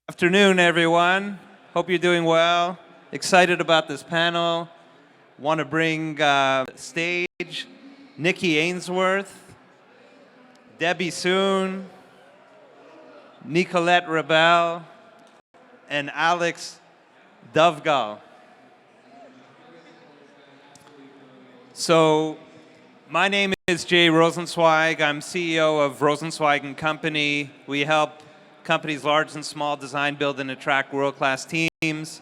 Afternoon, everyone. Hope you're doing well. Excited about this panel. Want to bring stage Nikki Ainsworth, Debbie Soon, Nicolette Rebelle, and Alex Dovgal. So, my name is Jay Rosenzweig. I'm CEO of Rosenzweig and Company. We help companies large and small design, build, and attract world-class teams.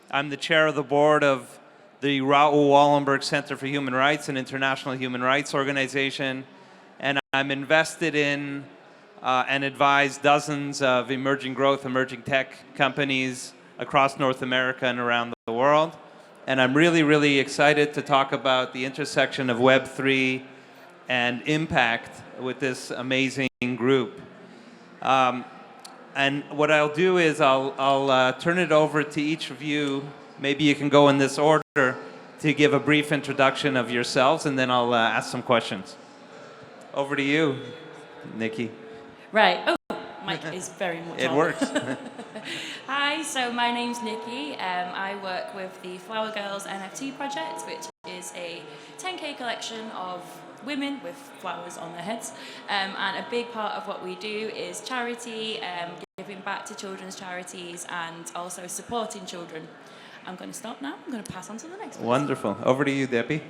I'm the chair of the board of the Raoul Wallenberg Center for Human Rights, an international human rights organization. And I'm invested in and advise dozens of emerging growth, emerging tech companies across North America and around the world. And I'm really, really excited to talk about the intersection of Web3 and impact with this amazing group. And what I'll do is I'll turn it over to each of you. Maybe you can go in this order to give a brief introduction of yourselves, and then I'll ask some questions. Over to you, Nikki. Right. Oh, mic is very much It on. works. Hi, so my name's Nikki. I work with the Flower Girls NFT project, which is a 10K collection of women with flowers on their heads. And a big part of what we do is charity, giving back to children's charities, and also supporting children. I'm going to stop now. I'm going to pass on to the next one. Wonderful. Over to you, Debbie.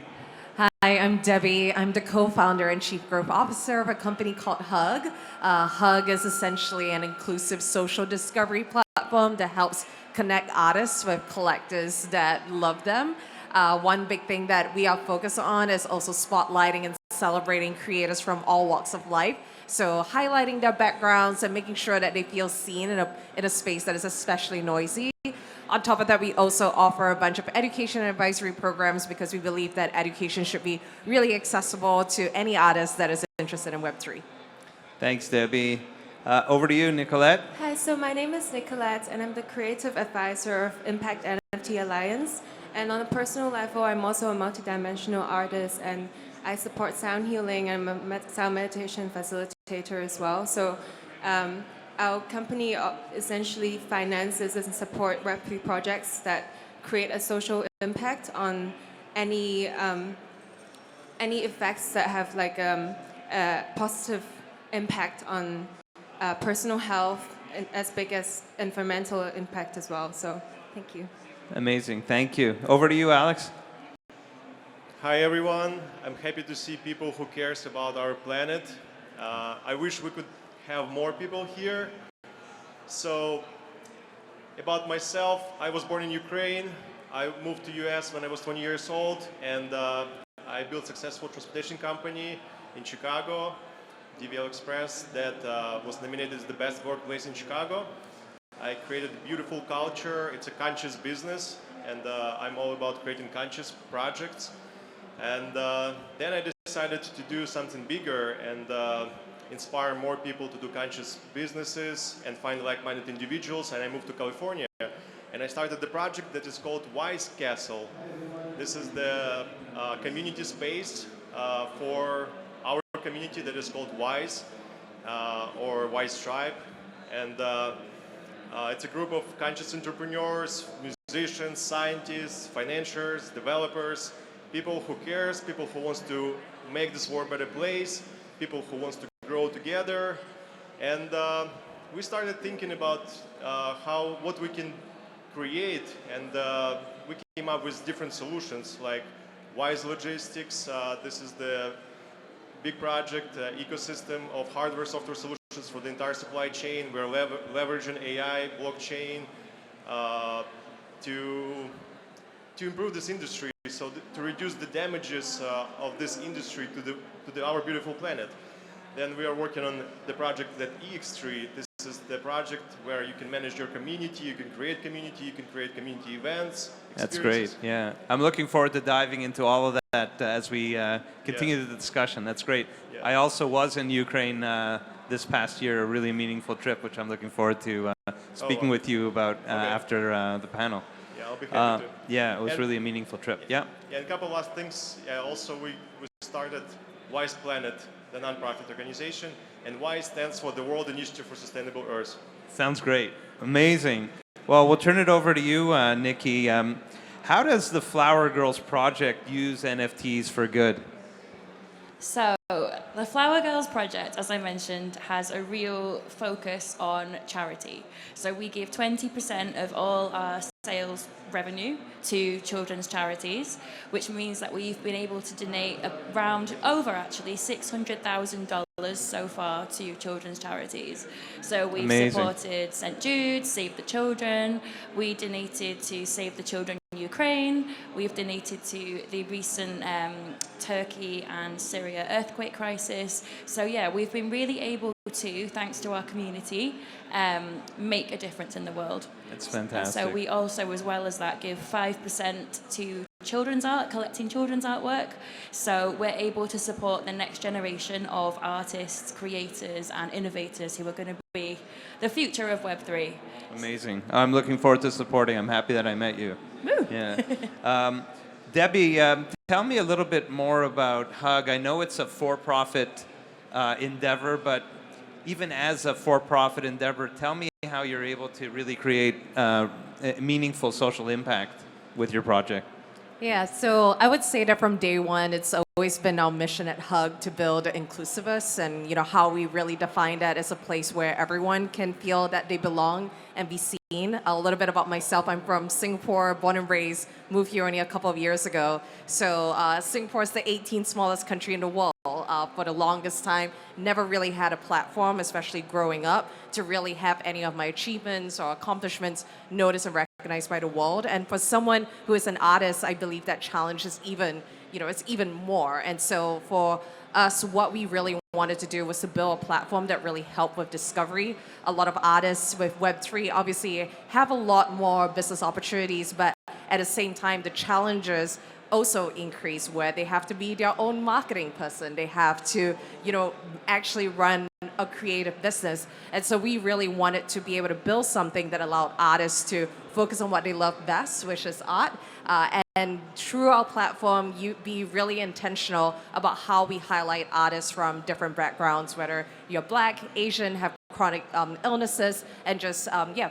Hi, I'm Debbie. I'm the co-founder and chief growth officer of a company called Hug. Hug is essentially an inclusive social discovery platform that helps connect artists with collectors that love them. One big thing that we are focused on is also spotlighting and celebrating creators from all walks of life. So highlighting their backgrounds and making sure that they feel seen in a space that is especially noisy. On top of that, we also offer a bunch of education and advisory programs because we believe that education should be really accessible to any artist that is interested in Web3. Thanks, Debbie. Over to you, Nicolette. Hi, so my name is Nicolette, and I'm the creative advisor of Impact NFT Alliance. And on a personal level, I'm also a multidimensional artist, and I support sound healing, and I'm a sound meditation facilitator as well. So our company essentially finances and support Web3 projects that create a social impact on any effects that have like a positive impact on personal health, as big as environmental impact as well. So thank you. Amazing. Thank you. Over to you, Alex. Hi, everyone. I'm happy to see people who cares about our planet. I wish we could have more people here. So, about myself, I was born in Ukraine. I moved to US when I was 20 years old, and I built a successful transportation company in Chicago, Dovgal Express, that was nominated as the best workplace in Chicago. I created a beautiful culture. It's a conscious business, and I'm all about creating conscious projects. And then I decided to do something bigger and inspire more people to do conscious businesses and find like-minded individuals. And I moved to California, and I started the project that is called Wise Castle. This is the community space for our community that is called Wise or Wise Tribe. And it's a group of conscious entrepreneurs, musicians, scientists, financiers, developers, people who cares, people who wants to make this world a better place, people who wants to grow together. And we started thinking about what we can create, and we came up with different solutions like Wise Logistics. This is the big project ecosystem of hardware, software solutions for the entire supply chain. We're leveraging AI, blockchain to improve this industry, so to reduce the damages of this industry to our beautiful planet. Then we are working on the project that EX3. This is the project where you can manage your community, you can create community events. That's great. Yeah, I'm looking forward to diving into all of that as we continue the discussion. That's great. Yeah. I also was in Ukraine this past year, a really meaningful trip, which I'm looking forward to speaking with you about after the panel. Yeah, I'll be happy to. Yeah, it was really a meaningful trip. Yeah. Yeah, and a couple of last things. Also, we started Wise Planet, the nonprofit organization, and WISE stands for the World Initiative for Sustainable Earth. Sounds great. Amazing. Well, we'll turn it over to you, Nikki. How does the Flower Girls project use NFTs for good? So, the Flower Girls project, as I mentioned, has a real focus on charity. So, we give 20% of all our sales revenue to children's charities, which means that we've been able to donate over $600,000 so far to children's charities. So we've Amazing. supported St. Jude, Save the Children. We donated to Save the Children in Ukraine. We've donated to the recent Turkey and Syria earthquake crisis. So yeah, we've been really able to, thanks to our community, make a difference in the world. That's fantastic. So we also, as well as that, give 5% to children's art, collecting children's artwork. So we're able to support the next generation of artists, creators, and innovators who are going to be the future of Web3. Amazing. I'm looking forward to supporting. I'm happy that I met you. Woo. Yeah. Debbie, tell me a little bit more about Hug. I know it's a for-profit endeavor, but even as a for-profit endeavor, tell me how you're able to really create a meaningful social impact with your project. Yeah, so I would say that from day one, it's always been our mission at Hug to build inclusiveness, and how we really define that as a place where everyone can feel that they belong and be seen. A little bit about myself: I'm from Singapore, born and raised, moved here only a couple of years ago. So Singapore is the 18th smallest country in the world. For the longest time, never really had a platform, especially growing up, to really have any of my achievements or accomplishments noticed and recognized by the world. And for someone who is an artist, I believe that challenge is it's even more. And so for us, what we really wanted to do was to build a platform that really helped with discovery. A lot of artists with Web3 obviously have a lot more business opportunities, but at the same time, the challenges also increase, where they have to be their own marketing person. They have to, actually run a creative business. And so we really wanted to be able to build something that allowed artists to focus on what they love best, which is art. And through our platform, you be really intentional about how we highlight artists from different backgrounds, whether you're Black, Asian, have chronic illnesses, and just,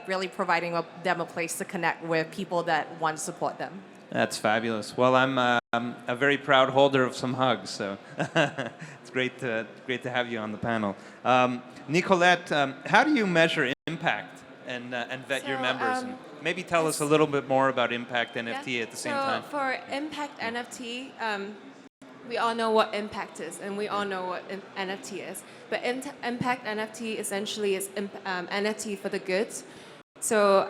really providing them a place to connect with people that want to support them. That's fabulous. Well, I'm a very proud holder of some Hugs, so it's great to have you on the panel. Nicolette, how do you measure impact and vet your members? And maybe tell us a little bit more about Impact NFT at the same time. So for Impact NFT, we all know what impact is, and we all know what NFT is. But Impact NFT essentially is NFT for the goods. So,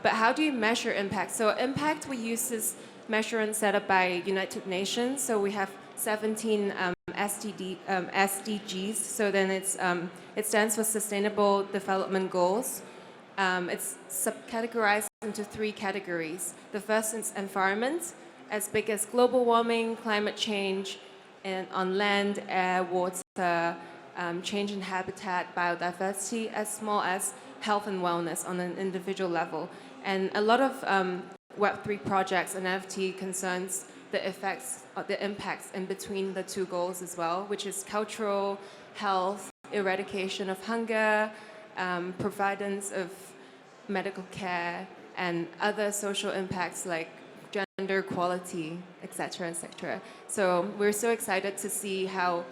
but how do you measure impact? So impact, we use this measurement set up by United Nations. So we have 17 SDGs. So then it stands for Sustainable Development Goals. It's subcategorized into 3 categories. The first is environment, as big as global warming, climate change, and on land, air, water, change in habitat, biodiversity, as small as health and wellness on an individual level. And a lot of Web3 projects and NFT concerns the effects, the impacts in between the 2 goals as well, which is cultural, health, eradication of hunger, providence of medical care, and other social impacts like gender equality, etc., etc. So we're so excited to see how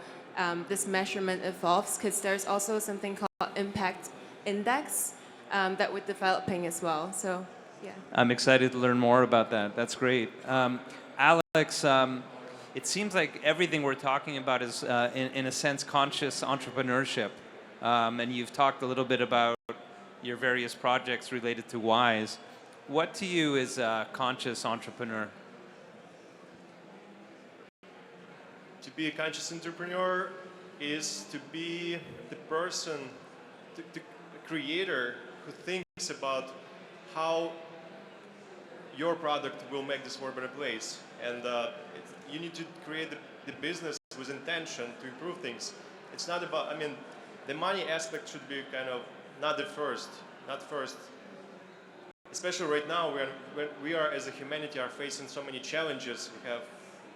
this measurement evolves, because there's also something called impact index that we're developing as well. So, yeah. I'm excited to learn more about that. That's great. Alex, it seems like everything we're talking about is, in a sense, conscious entrepreneurship. And you've talked a little bit about your various projects related to WISE. What to you is a conscious entrepreneur? To be a conscious entrepreneur is to be the person, the creator who thinks about how your product will make this world a better place. And you need to create the business with intention to improve things. It's not about, the money aspect should be kind of not first. Especially right now, we are as a humanity are facing so many challenges. We have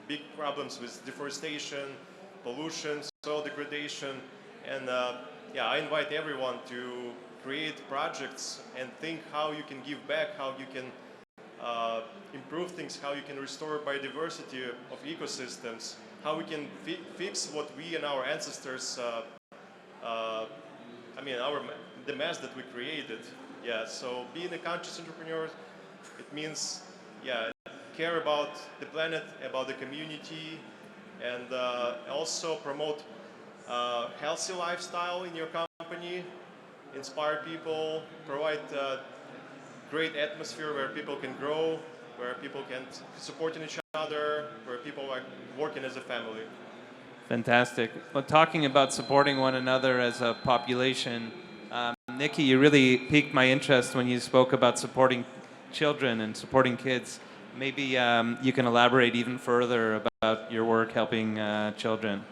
big problems with deforestation, pollution, soil degradation, and I invite everyone to create projects and think how you can give back, how you can improve things, how you can restore biodiversity of ecosystems, how we can fix what we and our ancestors, the mess that we created. Yeah, so being a conscious entrepreneur, it means, yeah, care about the planet, about the community, and also promote healthy lifestyle in your company, inspire people, provide great atmosphere where people can grow, where people can support each other, where people are working as a family. Fantastic. Well, talking about supporting one another as a population, Nikki, you really piqued my interest when you spoke about supporting children and supporting kids. Maybe you can elaborate even further about your work helping children.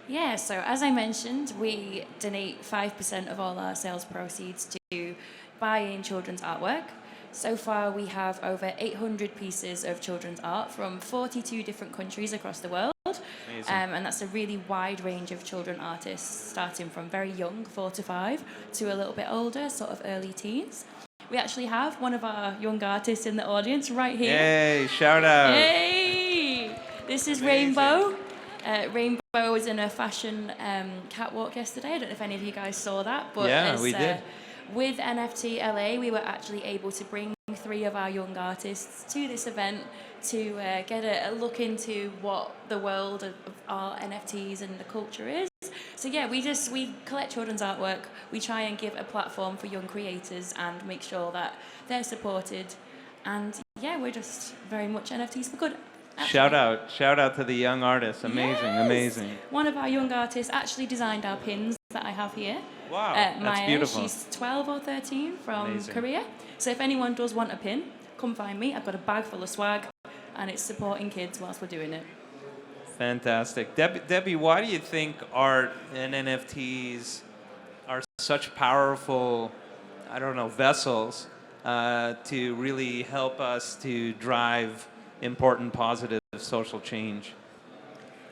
Yeah, so as I mentioned, we donate 5% of all our sales proceeds to buying children's artwork. So far, we have over 800 pieces of children's art from 42 different countries across the world. And that's a really wide range of children artists, starting from very young, 4 to 5, to a little bit older, sort of early teens. We actually have one of our young artists in the audience right here. Yay, shout out. Yay! This is Amazing. Rainbow. Rainbow was in a fashion catwalk yesterday. I don't know if any of you guys saw that. But Yeah, we did. With NFT LA, we were actually able to bring 3 of our young artists to this event to get a look into what the world of our NFTs and the culture is. So yeah, we collect children's artwork. We try and give a platform for young creators and make sure that they're supported. And yeah, we're just very much NFTs for good. Actually. Shout out to the young artists. Amazing, Yes! amazing. One of our young artists actually designed our pins that I have here. Wow, that's Maya, beautiful. she's 12 or 13 from Amazing. Korea. So if anyone does want a pin, come find me. I've got a bag full of swag, and it's supporting kids whilst we're doing it. Fantastic. Debbie, why do you think art and NFTs are such powerful, vessels to really help us to drive important, positive social change?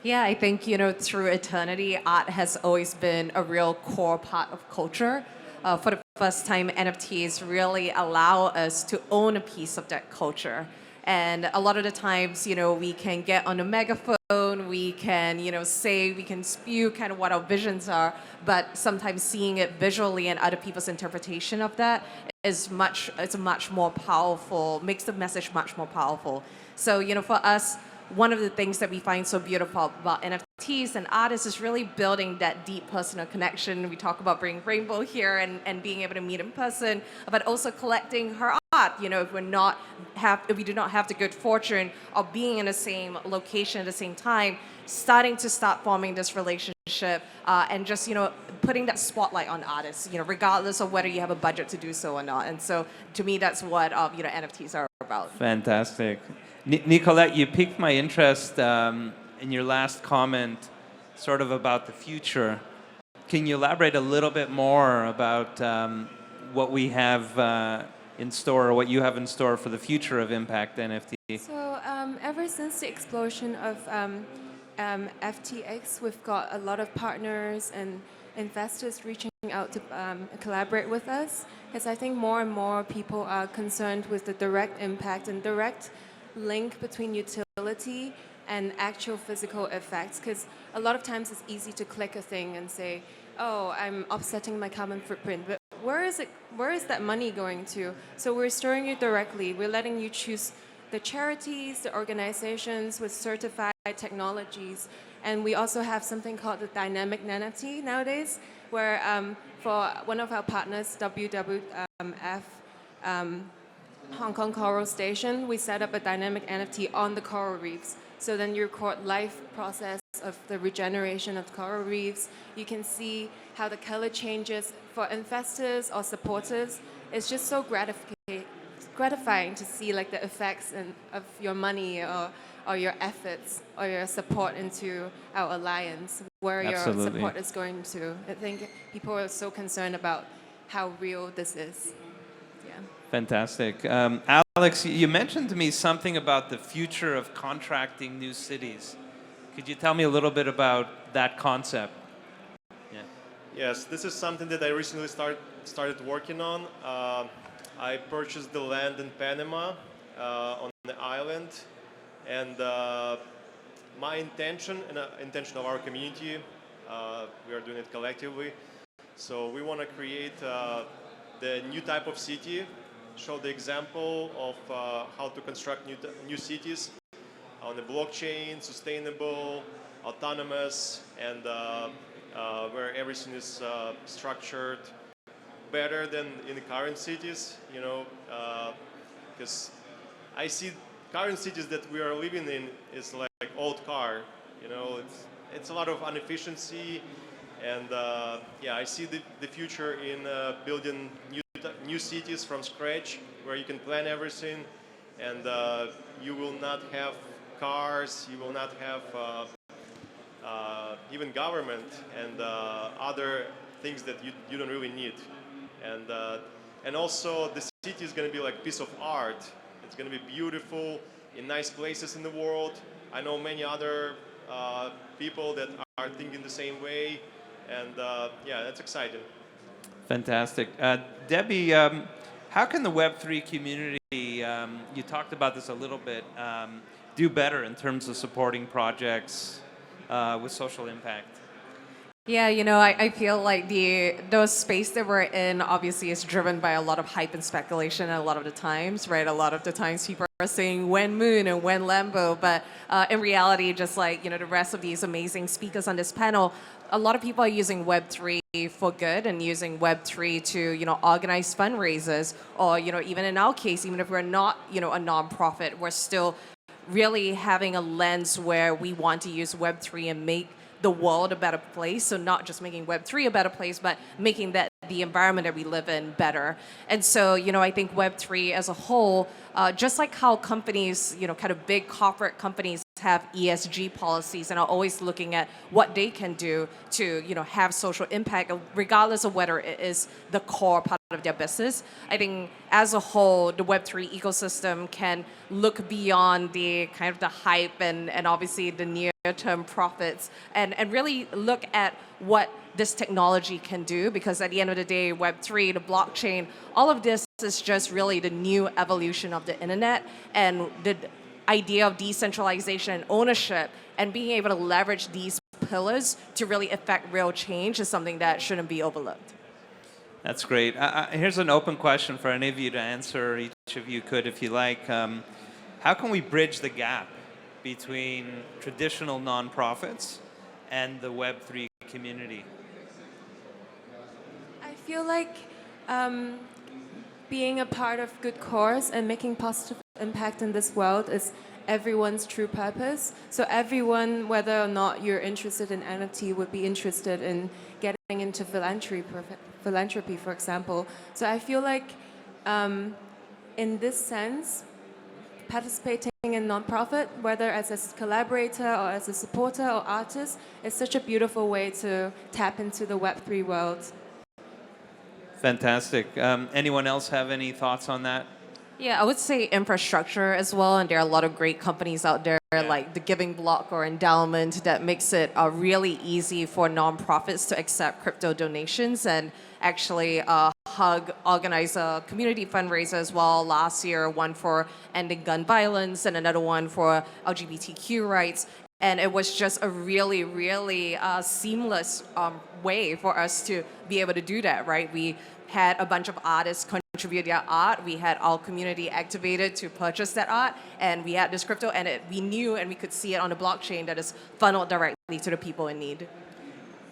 Yeah, I think, through eternity, art has always been a real core part of culture. For the first time, NFTs really allow us to own a piece of that culture. And a lot of the times, we can get on a megaphone, we can, say, we can spew kind of what our visions are, but sometimes seeing it visually and other people's interpretation of that is much more powerful, makes the message much more powerful. So, for us, one of the things that we find so beautiful about NFTs and artists is really building that deep personal connection. We talk about bringing Rainbow here and being able to meet in person, but also collecting her art. If we do not have the good fortune of being in the same location at the same time, starting to forming this relationship and just, putting that spotlight on artists, regardless of whether you have a budget to do so or not. And so to me, that's what, NFTs are about. Fantastic. Nicolette, you piqued my interest in your last comment, sort of about the future. Can you elaborate a little bit more about what we have in store, or what you have in store for the future of Impact NFT? So ever since the explosion of FTX, we've got a lot of partners and investors reaching out to collaborate with us, because I think more and more people are concerned with the direct impact and direct link between utility and actual physical effects, because a lot of times it's easy to click a thing and say, oh, I'm offsetting my carbon footprint, but where is that money going to? So we're storing it directly. We're letting you choose the charities, the organizations with certified technologies, and we also have something called the dynamic NFT nowadays, where for one of our partners, WWF, Hong Kong Coral Station, we set up a dynamic NFT on the coral reefs. So then you record live process of the regeneration of coral reefs. You can see how the color changes. For investors or supporters, it's just so gratifying to see like the effects of your money or your efforts or your support into our alliance, where Absolutely. your support is going to. I think people are so concerned about how real this is. Yeah. Fantastic. Alex, you mentioned to me something about the future of contracting new cities. Could you tell me a little bit about that concept? Yes, this is something that I recently started working on. I purchased the land in Panama on the island, and my intention and intention of our community, we are doing it collectively. So we want to create the new type of city, show the example of how to construct new cities on the blockchain, sustainable, autonomous, and where everything is structured better than in the current cities, you know, because I see current cities that we are living in is like old car, you know, it's a lot of inefficiency, and yeah, I see the future in building new cities from scratch where you can plan everything, and you will not have cars, you will not have even government and other things that you don't really need. And also the city is going to be like a piece of art. It's going to be beautiful in nice places in the world. I know many other people that are thinking the same way, and yeah, that's exciting. Fantastic. Debbie, how can the Web3 community, you talked about this a little bit, do better in terms of supporting projects with social impact? Yeah, you know, I feel like the space that we're in obviously is driven by a lot of hype and speculation a lot of the times, right? A lot of the times people are saying when Moon and when Lambo, but in reality, just like, you know, the rest of these amazing speakers on this panel, a lot of people are using Web3 for good and using Web3 to, you know, organize fundraisers, or, you know, even in our case, even if we're not, you know, a nonprofit, we're still really having a lens where we want to use Web3 and make the world a better place. So not just making Web3 a better place, but making that the environment that we live in better. And so, you know, I think Web3 as a whole, just like how companies, you know, kind of big corporate companies have ESG policies and are always looking at what they can do to, you know, have social impact, regardless of whether it is the core part of their business. I think as a whole, the Web3 ecosystem can look beyond the kind of the hype and obviously the near-term profits and really look at what this technology can do, because at the end of the day, Web3, the blockchain, all of this is just really the new evolution of the internet, and the idea of decentralization and ownership and being able to leverage these pillars to really affect real change is something that shouldn't be overlooked. That's great. Here's an open question for any of you to answer. Each of you could, if you like. How can we bridge the gap between traditional nonprofits and the Web3 community? I feel like being a part of good cause and making positive impact in this world is everyone's true purpose. So everyone, whether or not you're interested in NFT, would be interested in getting into philanthropy, for example. So I feel like in this sense, participating in nonprofit, whether as a collaborator or as a supporter or artist, is such a beautiful way to tap into the Web3 world. Fantastic. Anyone else have any thoughts on that? Yeah, I would say infrastructure as well, and there are a lot of great companies out there like the Giving Block or Endowment that makes it really easy for nonprofits to accept crypto donations. And actually, Hug organized a community fundraiser as well last year, one for ending gun violence and another one for LGBTQ rights. And it was just a really, really seamless way for us to be able to do that, right? We had a bunch of artists contribute their art. We had our community activated to purchase that art. And we had this crypto, and we knew and we could see it on the blockchain that is funneled directly to the people in need.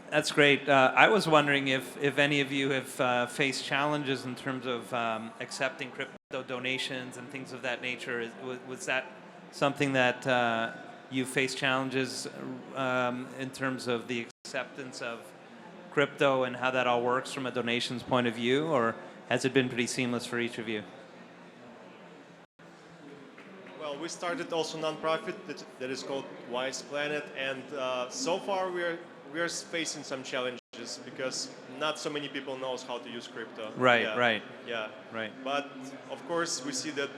That's great. I was wondering if any of you have faced challenges in terms of accepting crypto donations and things of that nature. Was that something that you faced challenges in terms of the acceptance of crypto and how that all works from a donations point of view, or has it been pretty seamless for each of you? Well, we started also nonprofit that is called Wise Planet, and so far we are facing some challenges because not so many people knows how to use crypto. Right, yeah. right. Yeah. Right. But of course, we see that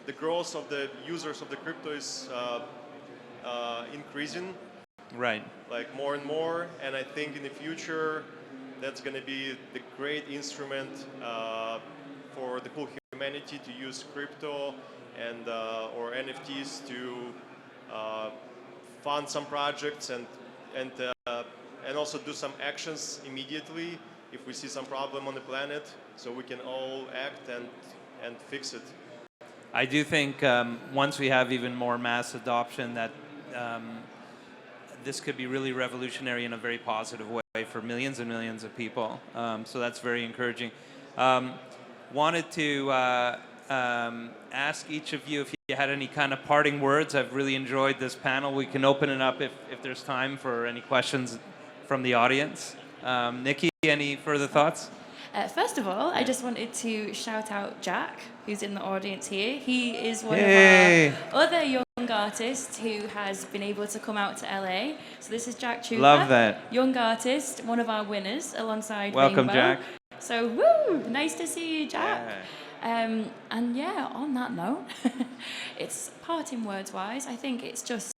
the growth of the users of the crypto is increasing, Right. like more and more. And I think in the future, that's going to be the great instrument for the whole humanity to use crypto and or NFTs to fund some projects and and also do some actions immediately if we see some problem on the planet, so we can all act and fix it. I do think once we have even more mass adoption, that this could be really revolutionary in a very positive way for millions and millions of people. So that's very encouraging. Wanted to ask each of you if you had any kind of parting words. I've really enjoyed this panel. We can open it up if there's time for any questions from the audience. Nikki, any further thoughts? First of all, I just wanted to shout out Jack, who's in the audience here. He is one Hey. of our other young artist who has been able to come out to LA. So this is Jack Chupa. Love that. Young artist, one of our winners alongside Welcome, Rainbow. Jack. So woo, nice to see you, Jack. Yeah. And yeah, on that note, it's parting words wise, I think it's just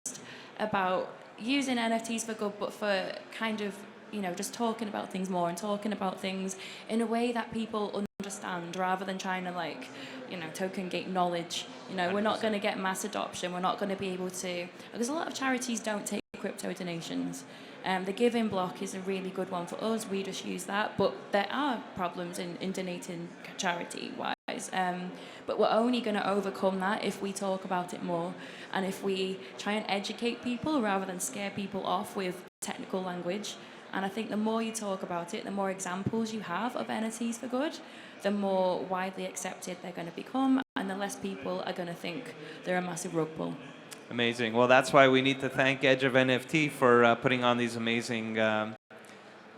about using NFTs for good, but for kind of, you know, just talking about things more and talking about things in a way that people understand, rather than trying to, like, you know, token gate knowledge. You know, we're not going to get mass adoption. We're not going to be able to, because a lot of charities don't take crypto donations. The giving block is a really good one for us. We just use that, but there are problems in donating charity-wise. But we're only going to overcome that if we talk about it more, and if we try and educate people rather than scare people off with technical language. And I think the more you talk about it, the more examples you have of NFTs for good, the more widely accepted they're going to become, and the less people are going to think they're a massive rug pull. Amazing. Well, that's why we need to thank Edge of NFT for putting on these amazing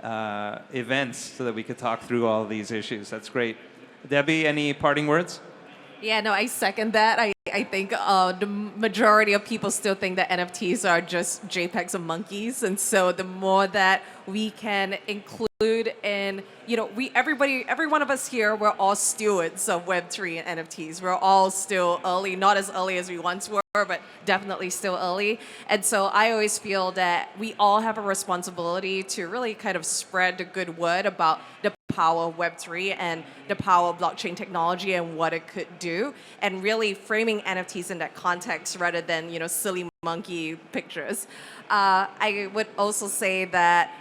events so that we could talk through all these issues. That's great. Debbie, any parting words? Yeah, no, I second that. I think the majority of people still think that NFTs are just JPEGs of monkeys, and so the more that we can include in, you know, every one of us here, we're all stewards of Web3 and NFTs. We're all still early, not as early as we once were, but definitely still early. And so I always feel that we all have a responsibility to really kind of spread the good word about the power of Web3 and the power of blockchain technology and what it could do, and really framing NFTs in that context rather than, you know, silly monkey pictures. I would also say that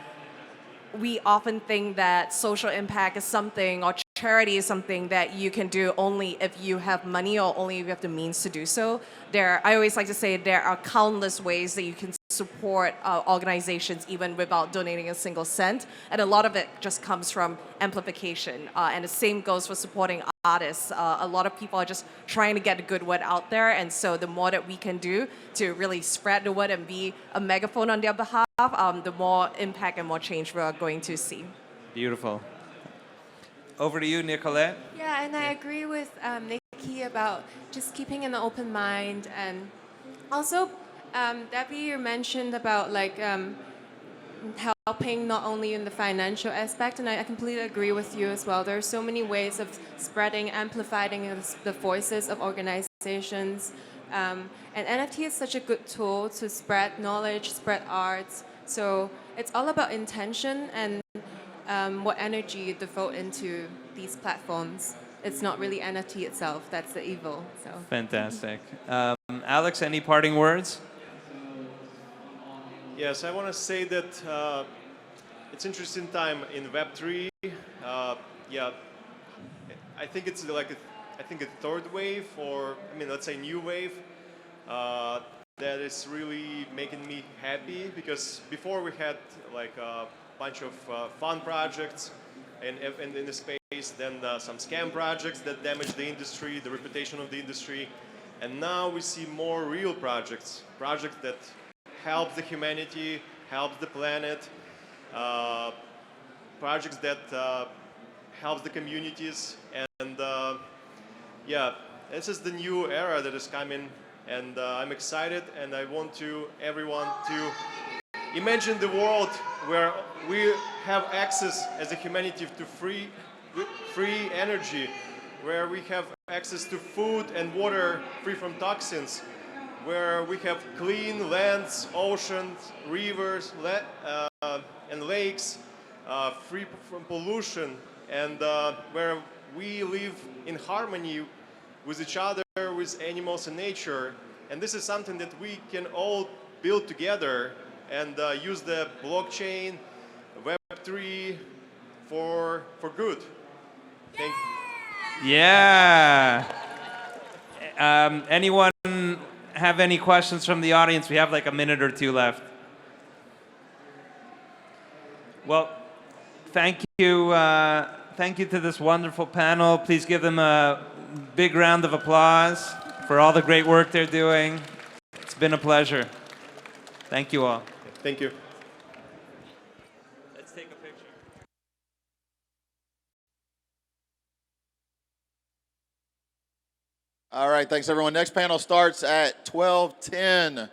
we often think that social impact is something, or charity is something that you can do only if you have money or only if you have the means to do so. I always like to say there are countless ways that you can support organizations even without donating a single cent. And a lot of it just comes from amplification. And the same goes for supporting artists. A lot of people are just trying to get the good word out there. And so the more that we can do to really spread the word and be a megaphone on their behalf, the more impact and more change we are going to see. Beautiful. Over to you, Nicolette. Yeah, and I agree with Nikki about just keeping an open mind, and also Debbie, you mentioned about like helping not only in the financial aspect, and I completely agree with you as well. There are so many ways of spreading, amplifying the voices of organizations, and NFT is such a good tool to spread knowledge, spread arts. So it's all about intention and what energy you devote into these platforms. It's not really NFT itself, that's the evil. So. Fantastic. Alex, any parting words? Yes, I want to say that it's interesting time in Web3. Yeah, I think it's like a third wave, or I mean, let's say new wave, that is really making me happy, because before we had like a bunch of fun projects and in the space, then some scam projects that damage the industry, the reputation of the industry, and now we see more real projects that help the humanity, help the planet, projects that help the communities, and yeah, this is the new era that is coming, and I'm excited, and I want everyone to imagine the world where we have access as a humanity to free energy, where we have access to food and water free from toxins, where we have clean lands, oceans, rivers, and lakes, free from pollution, and where we live in harmony with each other, with animals and nature. And this is something that we can all build together and use the blockchain, Web3 for good. Thank you. Yeah. Anyone have any questions from the audience? We have like a minute or two left. Well, thank you. Thank you to this wonderful panel. Please give them a big round of applause for all the great work they're doing. It's been a pleasure. Thank you all. Thank you. Let's take a picture. All right, thanks everyone. Next panel starts at 12:10.